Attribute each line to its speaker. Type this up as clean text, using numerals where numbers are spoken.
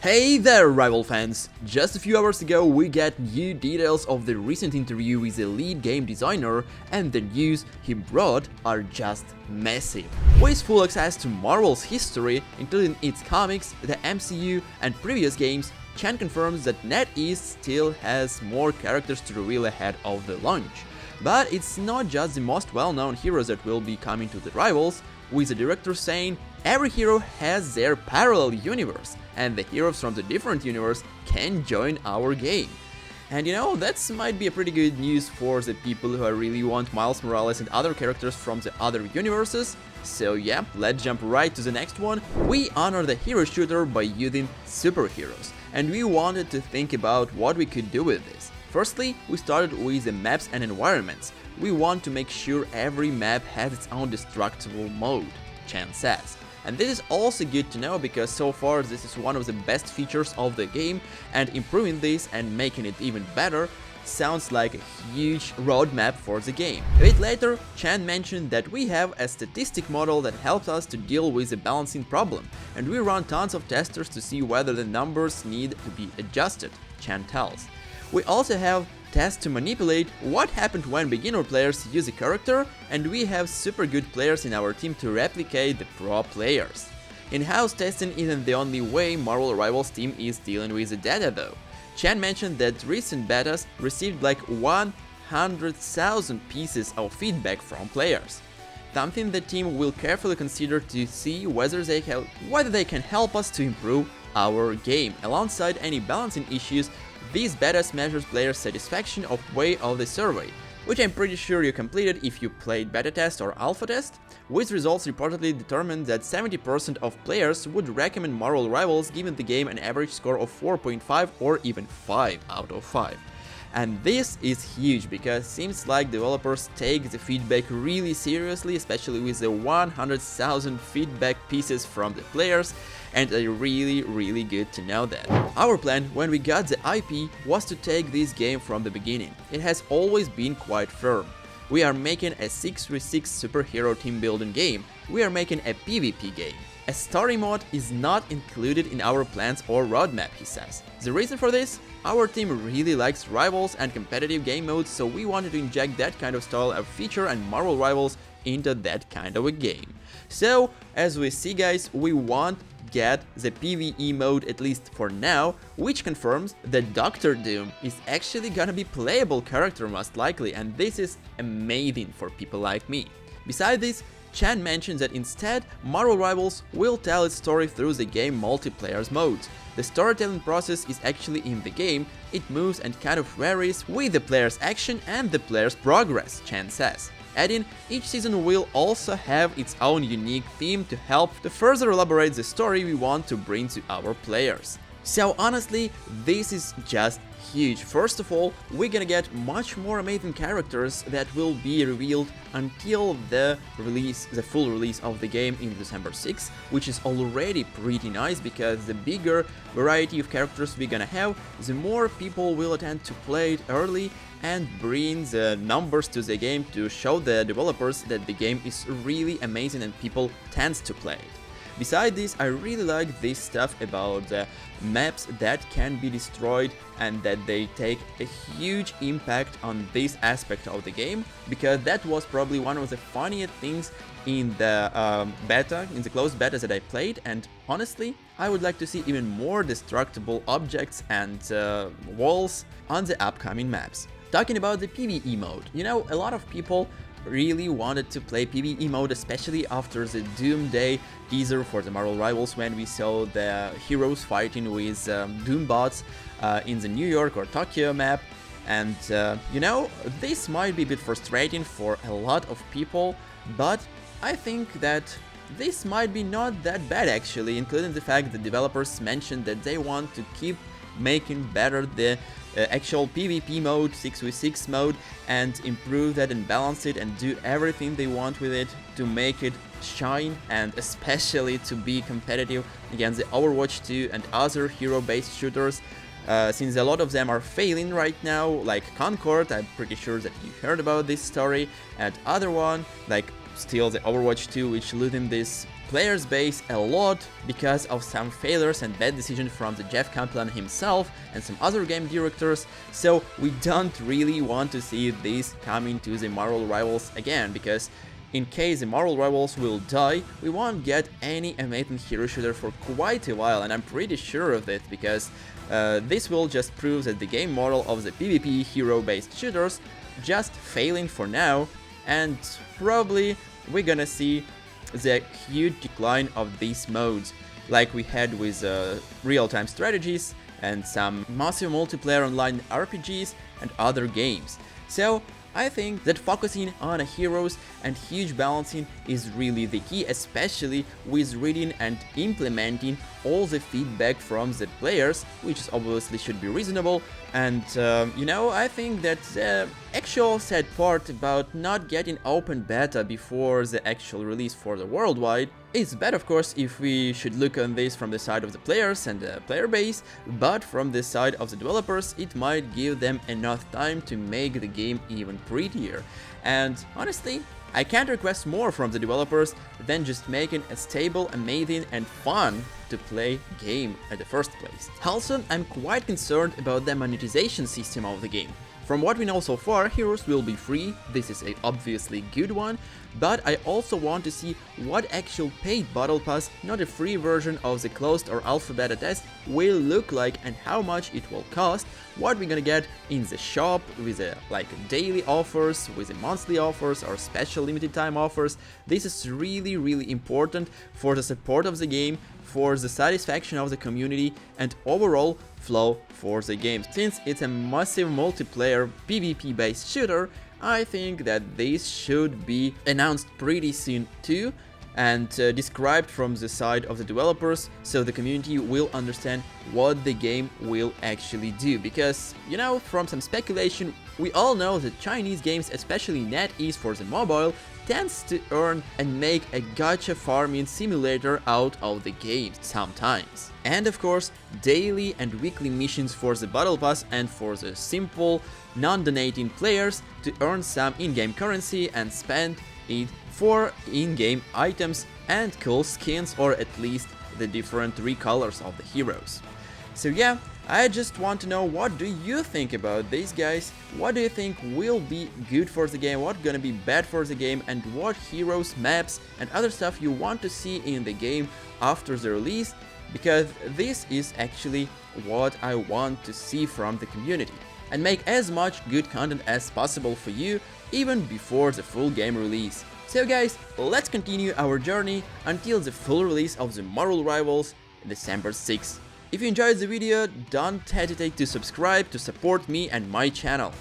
Speaker 1: Hey there, rival fans! Just a few hours ago we got new details of the recent interview with the lead game designer, and the news he brought are just massive. With full access to Marvel's history, including its comics, the MCU and previous games, Chan confirms that NetEase still has more characters to reveal ahead of the launch. But it's not just the most well-known heroes that will be coming to the rivals, with the director saying every hero has their parallel universe, and the heroes from the different universe can join our game. And that might be a pretty good news for the people who really want Miles Morales and other characters from the other universes. So yeah, let's jump right to the next one. We honor the hero shooter by using superheroes, and we wanted to think about what we could do with this. Firstly, we started with the maps and environments. We want to make sure every map has its own destructible mode, Chan says. And this is also good to know because so far this is one of the best features of the game, and improving this and making it even better sounds like a huge roadmap for the game. A bit later, Chan mentioned that we have a statistic model that helps us to deal with the balancing problem, and we run tons of testers to see whether the numbers need to be adjusted, Chan tells. We also have tests to manipulate what happened when beginner players use a character, and we have super good players in our team to replicate the pro players. In-house testing isn't the only way Marvel Rivals team is dealing with the data though. Chan mentioned that recent betas received like 100,000 pieces of feedback from players. Something the team will carefully consider to see whether they can help us to improve our game. Alongside any balancing issues, these betas measures player satisfaction of way of the survey, which I'm pretty sure you completed if you played beta test or alpha test, with results reportedly determined that 70% of players would recommend Marvel Rivals, giving the game an average score of 4.5 or even 5 out of 5. And this is huge because it seems like developers take the feedback really seriously, especially with the 100,000 feedback pieces from the players, and it's really good to know that. Our plan when we got the IP was to take this game from the beginning. It has always been quite firm. We are making a 6v6 superhero team building game. We are making a PvP game. A story mode is not included in our plans or roadmap, he says. The reason for this? Our team really likes Rivals and competitive game modes, so we wanted to inject that kind of style of feature and Marvel Rivals into that kind of a game. So, as we see guys, we won't get the PvE mode at least for now, which confirms that Doctor Doom is actually gonna be playable character most likely, and this is amazing for people like me. Besides this, Chan mentions that instead, Marvel Rivals will tell its story through the game multiplayer's modes. The storytelling process is actually in the game, it moves and kind of varies with the player's action and the player's progress, Chan says. Adding, each season will also have its own unique theme to help to further elaborate the story we want to bring to our players. So honestly, this is just huge. First of all, we're gonna get much more amazing characters that will be revealed until the full release of the game in December 6th, which is already pretty nice because the bigger variety of characters we're gonna have, the more people will attempt to play it early and bring the numbers to the game to show the developers that the game is really amazing and people tend to play it. Besides this, I really like this stuff about the maps that can be destroyed and that they take a huge impact on this aspect of the game, because that was probably one of the funniest things in the in the closed betas that I played, and honestly, I would like to see even more destructible objects and walls on the upcoming maps. Talking about the PvE mode, a lot of people really wanted to play PvE mode, especially after the Doomsday teaser for the Marvel Rivals, when we saw the heroes fighting with Doom bots in the New York or Tokyo map. And this might be a bit frustrating for a lot of people, but I think that this might be not that bad actually, including the fact that developers mentioned that they want to keep making better the actual PvP mode, 6v6 mode, and improve that and balance it and do everything they want with it to make it shine, and especially to be competitive against the Overwatch 2 and other hero-based shooters, since a lot of them are failing right now, like Concord. I'm pretty sure that you heard about this story, and other one like still the Overwatch 2, which losing this players base a lot because of some failures and bad decisions from the Jeff Kaplan himself and some other game directors, so we don't really want to see this coming to the Marvel Rivals again, because in case the Marvel Rivals will die, we won't get any amazing hero shooter for quite a while, and I'm pretty sure of it, because this will just prove that the game model of the PvP hero-based shooters just failing for now, and probably we're gonna see the huge decline of these modes, like we had with real-time strategies and some massive multiplayer online RPGs and other games. So I think that focusing on heroes and huge balancing is really the key, especially with reading and implementing all the feedback from the players, which obviously should be reasonable. And you know, I think that the actual sad part about not getting open beta before the actual release for the worldwide is bad, of course, if we should look on this from the side of the players and the player base, but from the side of the developers, it might give them enough time to make the game even prettier. And honestly, I can't request more from the developers than just making a stable, amazing and fun to play game at the first place. Also, I'm quite concerned about the monetization system of the game. From what we know so far, heroes will be free, this is a obviously good one, but I also want to see what actual paid battle pass, not a free version of the closed or alpha beta test, will look like and how much it will cost, what we're gonna get in the shop with like daily offers, with the monthly offers or special limited time offers. This is really important for the support of the game, for the satisfaction of the community and overall flow for the game. Since it's a massive multiplayer PvP based shooter, I think that this should be announced pretty soon too, and described from the side of the developers, so the community will understand what the game will actually do. Because, you know, from some speculation, we all know that Chinese games, especially NetEase for the mobile, tends to earn and make a gacha farming simulator out of the game sometimes. And of course, daily and weekly missions for the battle pass and for the simple, non-donating players to earn some in-game currency and spend it for in-game items and cool skins, or at least the different recolors of the heroes. So yeah, I just want to know, what do you think about these guys? What do you think will be good for the game, what gonna be bad for the game, and what heroes, maps and other stuff you want to see in the game after the release? Because this is actually what I want to see from the community, and make as much good content as possible for you even before the full game release. So guys, let's continue our journey until the full release of the Marvel Rivals December 6th. If you enjoyed the video, don't hesitate to subscribe to support me and my channel.